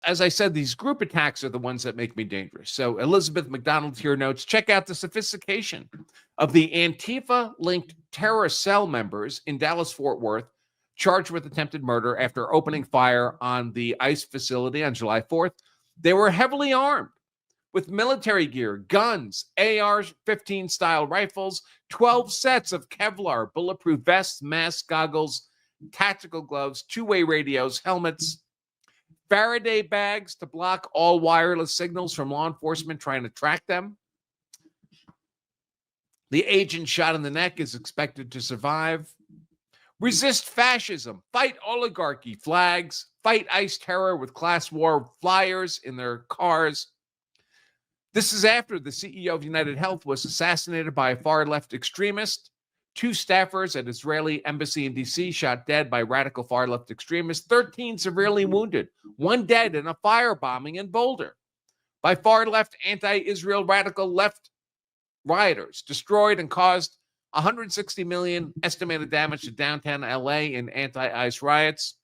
as I said, these group attacks are the ones that make me dangerous. So Elizabeth McDonald here notes, check out the sophistication of the Antifa-linked terror cell members in Dallas-Fort Worth charged with attempted murder after opening fire on the ICE facility on July 4th. They were heavily armed with military gear, guns, AR-15 style rifles, 12 sets of Kevlar bulletproof vests, masks, goggles, tactical gloves, two-way radios, helmets, Faraday bags to block all wireless signals from law enforcement trying to track them. The agent shot in the neck is expected to survive. Resist fascism, fight oligarchy flags, fight ICE terror with class war flyers in their cars. This is after the CEO of United Health was assassinated by a far-left extremist. 2 staffers at Israeli embassy in D.C. shot dead by radical far-left extremists. 13 severely wounded. 1 dead in a firebombing in Boulder by far-left anti-Israel radical left rioters. Destroyed and caused $160 million estimated damage to downtown L.A. in anti-ICE riots.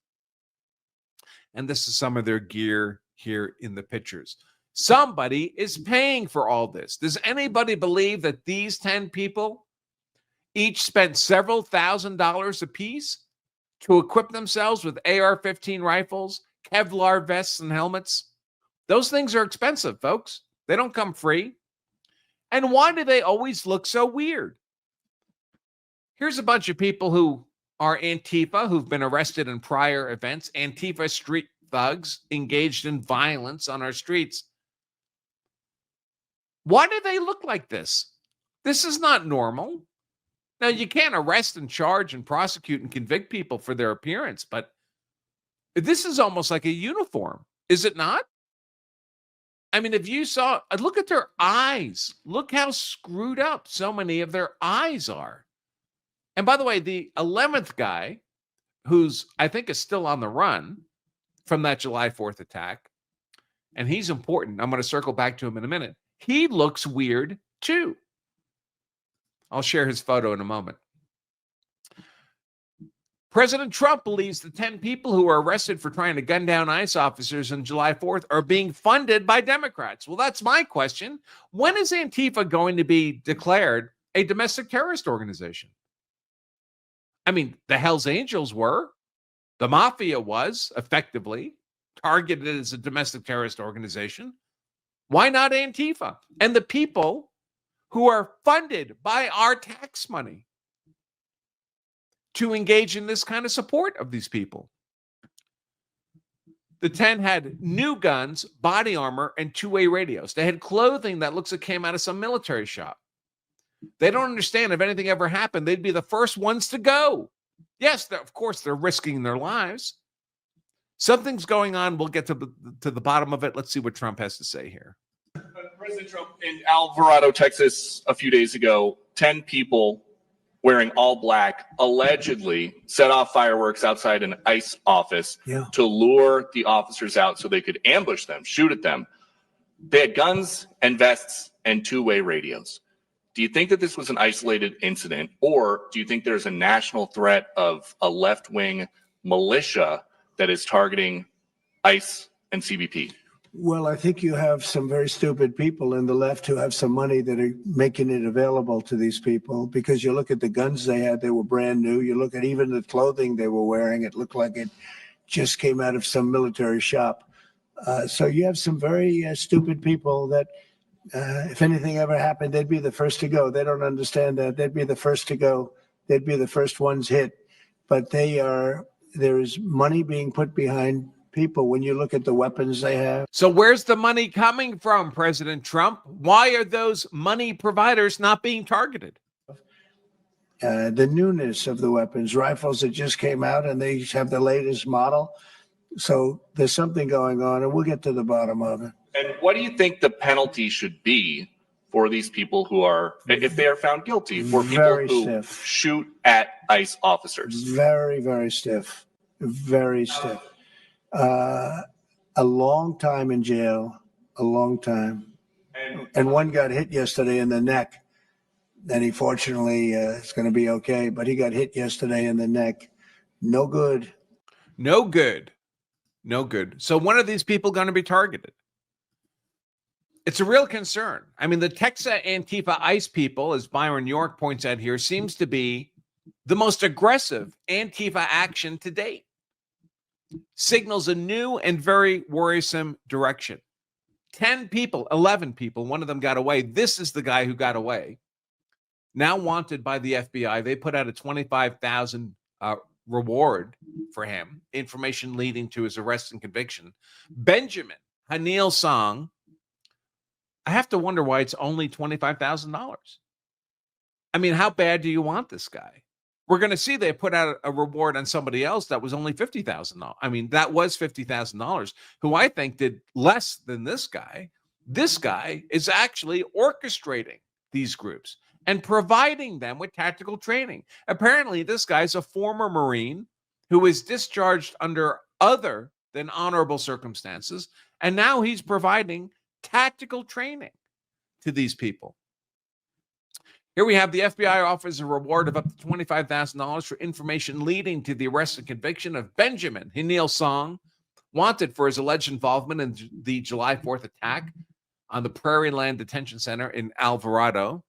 And this is some of their gear here in the pictures. Somebody is paying for all this. Does anybody believe that these 10 people each spent several $1,000s apiece to equip themselves with AR-15 rifles, Kevlar vests, and helmets? Those things are expensive, folks. They don't come free. And why do they always look so weird? Here's a bunch of people who are Antifa, who've been arrested in prior events. Antifa street thugs engaged in violence on our streets. Why do they look like this? This is not normal. Now, you can't arrest and charge and prosecute and convict people for their appearance, but this is almost like a uniform, is it not? I mean, if you saw, look at their eyes. Look how screwed up so many of their eyes are. And by the way, the 11th guy, who's I think is still on the run from that July 4th attack, and he's important. I'm going to circle back to him in a minute. He looks weird too. I'll share his photo in a moment. President Trump believes the 10 people who were arrested for trying to gun down ICE officers on July 4th are being funded by Democrats. Well, that's my question. When is Antifa going to be declared a domestic terrorist organization? I mean, the Hells Angels were. The Mafia was effectively targeted as a domestic terrorist organization. Why not Antifa? And the people who are funded by our tax money to engage in this kind of support of these people. The 10 had new guns, body armor, and two-way radios. They had clothing that looks like it came out of some military shop. They don't understand if anything ever happened, they'd be the first ones to go. Yes, of course, they're risking their lives. Something's going on. We'll get to the bottom of it. Let's see what Trump has to say here. President Trump in Alvarado, Texas, a few days ago, 10 people wearing all black allegedly set off fireworks outside an ICE office to lure the officers out so they could ambush them, shoot at them. They had guns and vests and two-way radios. Do you think that this was an isolated incident, or do you think there's a national threat of a left-wing militia that is targeting ICE and CBP? Well, I think you have some very stupid people in the left who have some money that are making it available to these people, because you look at the guns they had, they were brand new. You look at even the clothing they were wearing, it looked like it just came out of some military shop. So you have some very stupid people that if anything ever happened, they'd be the first to go. They don't understand that. They'd be the first to go. They'd be the first ones hit. But there is money being put behind people when you look at the weapons they have. So where's the money coming from, President Trump? Why are those money providers not being targeted? The newness of the weapons, rifles that just came out, and they have the latest model. So there's something going on, and we'll get to the bottom of it. And what do you think the penalty should be for these people who are, if they are found guilty, for people very who stiff. Shoot at ICE officers? Very, very stiff. Very stiff. A long time in jail, a long time. And one got hit yesterday in the neck. And he fortunately is going to be okay, but he got hit yesterday in the neck. No good. No good. No good. So when are these people going to be targeted? It's a real concern. I mean, the Texas Antifa ICE people, as Byron York points out here, seems to be the most aggressive Antifa action to date. Signals a new and very worrisome direction. 10 people, 11 people, one of them got away. This is the guy who got away. Now wanted by the FBI. They put out a $25,000 reward for him, information leading to his arrest and conviction. Benjamin Hanil Song. I have to wonder why it's only $25,000. I mean, how bad do you want this guy? We're going to see they put out a reward on somebody else that was only $50,000. I mean, that was $50,000, who I think did less than this guy. This guy is actually orchestrating these groups and providing them with tactical training. Apparently, this guy's a former Marine who was discharged under other than honorable circumstances, and now he's providing tactical training to these people. Here we have the FBI offers a reward of up to $25,000 for information leading to the arrest and conviction of Benjamin Hanil Song, wanted for his alleged involvement in the July 4th attack on the Prairie Land Detention Center in Alvarado.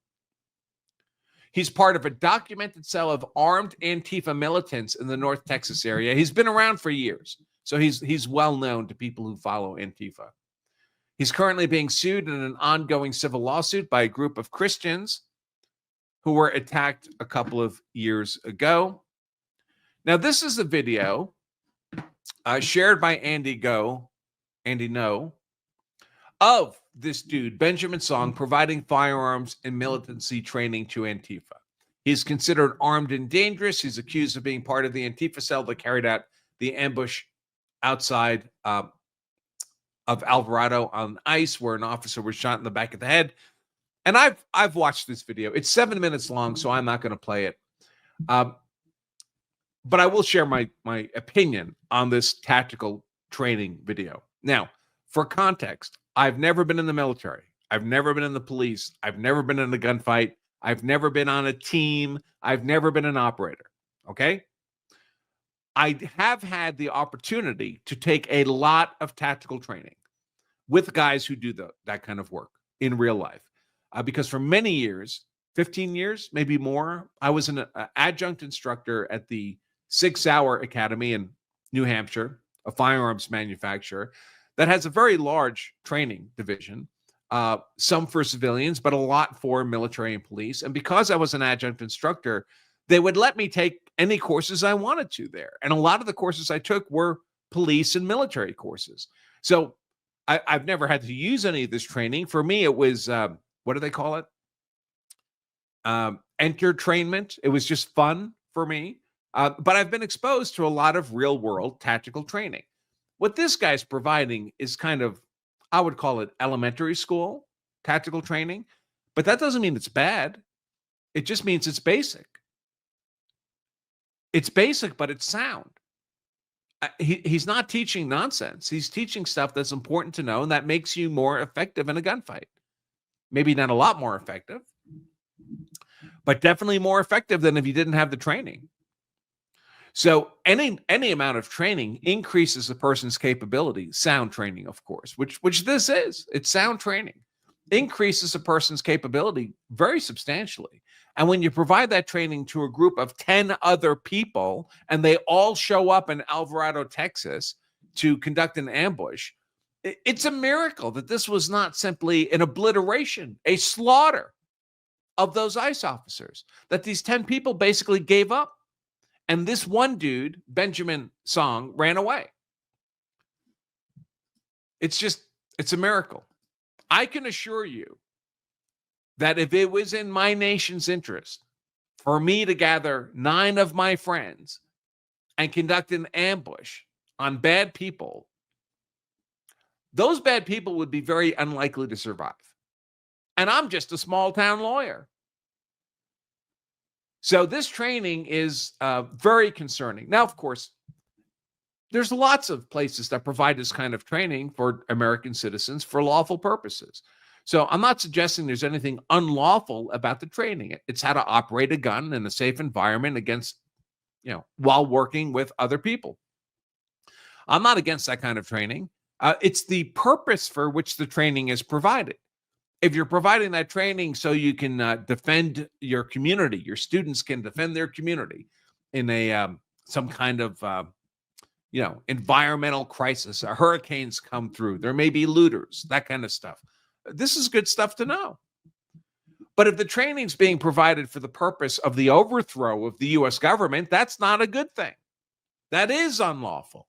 He's part of a documented cell of armed Antifa militants in the North Texas area. He's been around for years, so he's well known to people who follow Antifa. He's currently being sued in an ongoing civil lawsuit by a group of Christians who were attacked a couple of years ago. Now, this is a video shared by Andy No, of this dude, Benjamin Song, providing firearms and militancy training to Antifa. He's considered armed and dangerous. He's accused of being part of the Antifa cell that carried out the ambush outside of Alvarado on ICE, where an officer was shot in the back of the head. And I've watched this video. It's 7 minutes long, so I'm not going to play it. But I will share my opinion on this tactical training video. Now, for context, I've never been in the military. I've never been in the police. I've never been in a gunfight. I've never been on a team. I've never been an operator. Okay? I have had the opportunity to take a lot of tactical training with guys who do that kind of work in real life. Because for many years, 15 years, maybe more, I was an adjunct instructor at the 6 Hour Academy in New Hampshire, a firearms manufacturer that has a very large training division, some for civilians, but a lot for military and police. And because I was an adjunct instructor, they would let me take any courses I wanted to there. And a lot of the courses I took were police and military courses. So I've never had to use any of this training. For me, it was, what do they call it? Entertainment. It was just fun for me. But I've been exposed to a lot of real world tactical training. What this guy's providing is kind of, I would call it elementary school tactical training, but that doesn't mean it's bad. It just means it's basic. It's basic, but it's sound. He's not teaching nonsense. He's teaching stuff that's important to know and that makes you more effective in a gunfight. Maybe not a lot more effective, but definitely more effective than if you didn't have the training. So any amount of training increases a person's capability. Sound training, of course, which this is. It's sound training. Increases a person's capability very substantially. And when you provide that training to a group of 10 other people and they all show up in Alvarado, Texas to conduct an ambush, it's a miracle that this was not simply an obliteration, a slaughter of those ICE officers, that these 10 people basically gave up. And this one dude, Benjamin Song, ran away. It's a miracle. I can assure you that if it was in my nation's interest for me to gather 9 of my friends and conduct an ambush on bad people, those bad people would be very unlikely to survive. And I'm just a small town lawyer. So this training is very concerning. Now, of course, there's lots of places that provide this kind of training for American citizens for lawful purposes. So I'm not suggesting there's anything unlawful about the training. It's how to operate a gun in a safe environment against, while working with other people. I'm not against that kind of training. It's the purpose for which the training is provided. If you're providing that training so you can defend your community, your students can defend their community in a some kind of environmental crisis. Hurricanes come through. There may be looters, that kind of stuff. This is good stuff to know. But if the training's being provided for the purpose of the overthrow of the U.S. government, that's not a good thing. That is unlawful.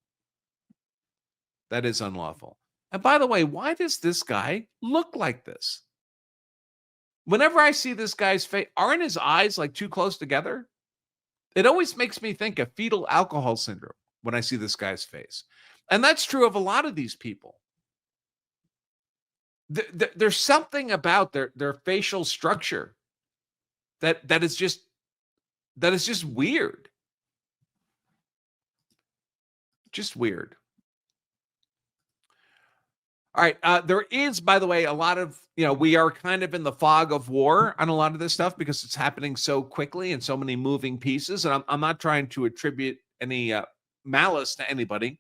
That is unlawful. And by the way, why does this guy look like this? Whenever I see this guy's face, aren't his eyes like too close together? It always makes me think of fetal alcohol syndrome when I see this guy's face. And that's true of a lot of these people. There's something about their facial structure that is just weird. Just weird. All right. There is, by the way, a lot of, we are kind of in the fog of war on a lot of this stuff because it's happening so quickly and so many moving pieces. And I'm not trying to attribute any malice to anybody.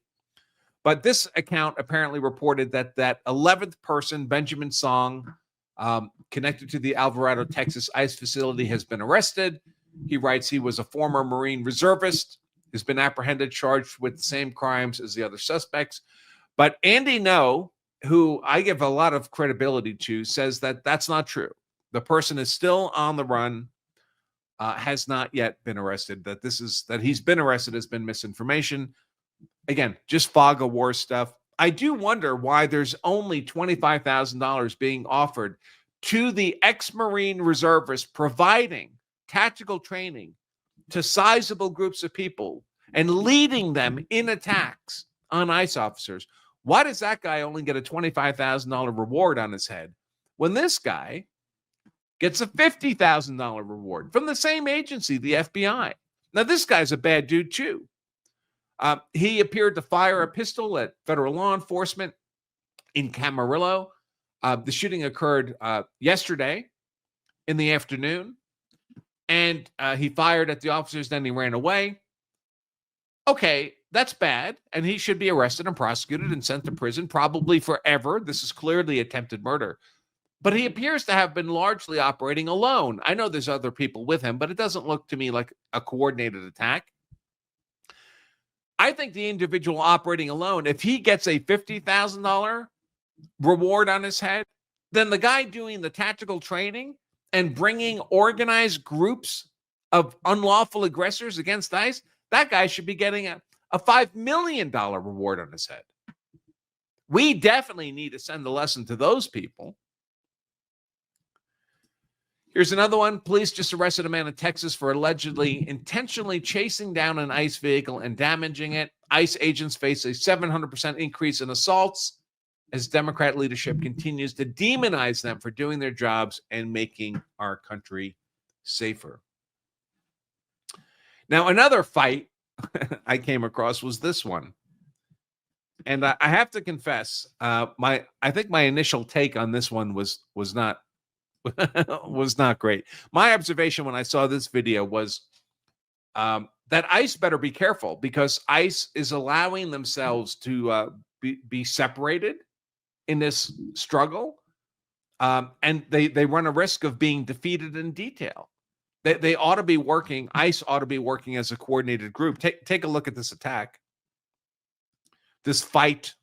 But this account apparently reported that 11th person, Benjamin Song, connected to the Alvarado, Texas ICE facility, has been arrested. He writes he was a former Marine reservist, has been apprehended, charged with the same crimes as the other suspects. But Andy No, who I give a lot of credibility to, says that that's not true. The person is still on the run, has not yet been arrested. That he's been arrested has been misinformation. Again, just fog of war stuff. I do wonder why there's only $25,000 being offered to the ex-Marine reservists providing tactical training to sizable groups of people and leading them in attacks on ICE officers. Why does that guy only get a $25,000 reward on his head when this guy gets a $50,000 reward from the same agency, the FBI? Now, this guy's a bad dude, too. He appeared to fire a pistol at federal law enforcement in Camarillo. The shooting occurred yesterday in the afternoon, and he fired at the officers, then he ran away. Okay, that's bad, and he should be arrested and prosecuted and sent to prison, probably forever. This is clearly attempted murder. But he appears to have been largely operating alone. I know there's other people with him, but it doesn't look to me like a coordinated attack. I think the individual operating alone, if he gets a $50,000 reward on his head, then the guy doing the tactical training and bringing organized groups of unlawful aggressors against ICE, that guy should be getting a $5 million reward on his head. We definitely need to send a lesson to those people. Here's another one. Police just arrested a man in Texas for allegedly intentionally chasing down an ICE vehicle and damaging it. ICE agents face a 700% increase in assaults as Democrat leadership continues to demonize them for doing their jobs and making our country safer. Now, another fight I came across was this one. And I have to confess, I think my initial take on this one was not great. My observation when I saw this video was that ICE better be careful because ICE is allowing themselves to be separated in this struggle, and they run a risk of being defeated in detail. They ought to be working. ICE ought to be working as a coordinated group. Take a look at this attack, this fight.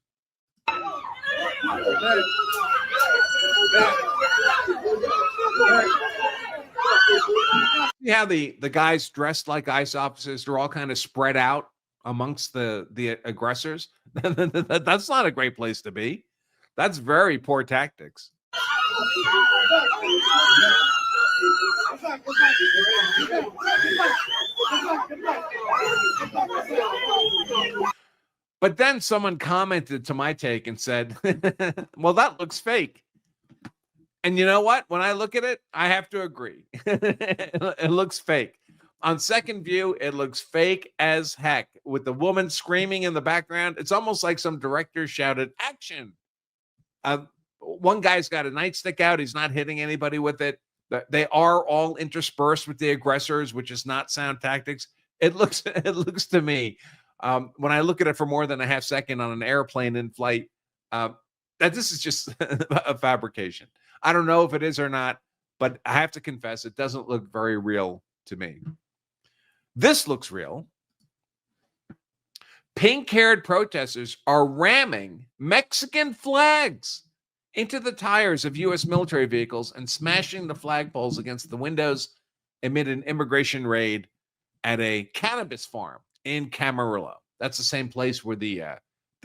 See how the guys dressed like ICE officers, they're all kind of spread out amongst the aggressors. That's not a great place to be. That's very poor tactics. But then someone commented to my take and said, well, that looks fake. And you know what? When I look at it, I have to agree. It looks fake. On second view, it looks fake as heck with the woman screaming in the background. It's almost like some director shouted, action. One guy's got a nightstick out. He's not hitting anybody with it. They are all interspersed with the aggressors, which is not sound tactics. It looks to me When I look at it for more than a half second on an airplane in flight, that this is just a fabrication. I don't know if it is or not, but I have to confess, it doesn't look very real to me. This looks real. Pink-haired protesters are ramming Mexican flags into the tires of U.S. military vehicles and smashing the flagpoles against the windows amid an immigration raid at a cannabis farm in Camarillo. That's the same place where the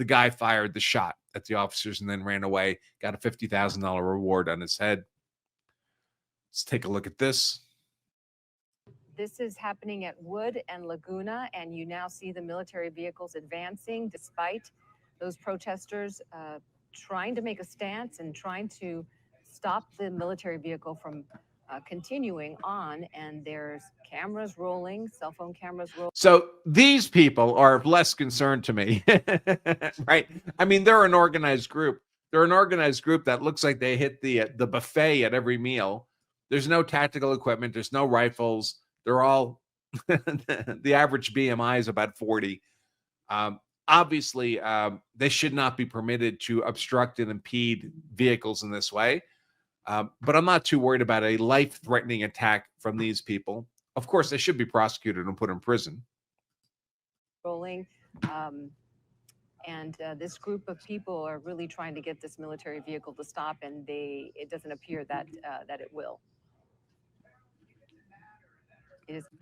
guy fired the shot at the officers and then ran away, got a $50,000 reward on his head. Let's take a look at this. This is happening at Wood and Laguna, and you now see the military vehicles advancing despite those protesters trying to make a stance and trying to stop the military vehicle from continuing on. And there's cameras rolling, cell phone cameras rolling. So these people are less concerned to me, right? I mean, they're an organized group. They're an organized group that looks like they hit the buffet at every meal. There's no tactical equipment. There's no rifles. They're all, the average BMI is about 40. Obviously, they should not be permitted to obstruct and impede vehicles in this way. But I'm not too worried about a life-threatening attack from these people. Of course, they should be prosecuted and put in prison. Rolling. And this group of people are really trying to get this military vehicle to stop, and it doesn't appear that that it will.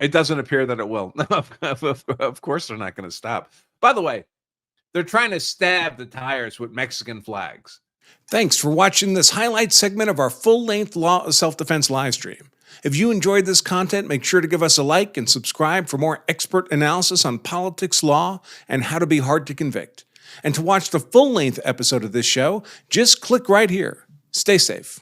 It doesn't appear that it will. Of course, they're not going to stop. By the way, they're trying to stab the tires with Mexican flags. Thanks for watching this highlight segment of our full-length Law of Self-Defense live stream. If you enjoyed this content, make sure to give us a like and subscribe for more expert analysis on politics, law, and how to be hard to convict. And to watch the full-length episode of this show, just click right here. Stay safe.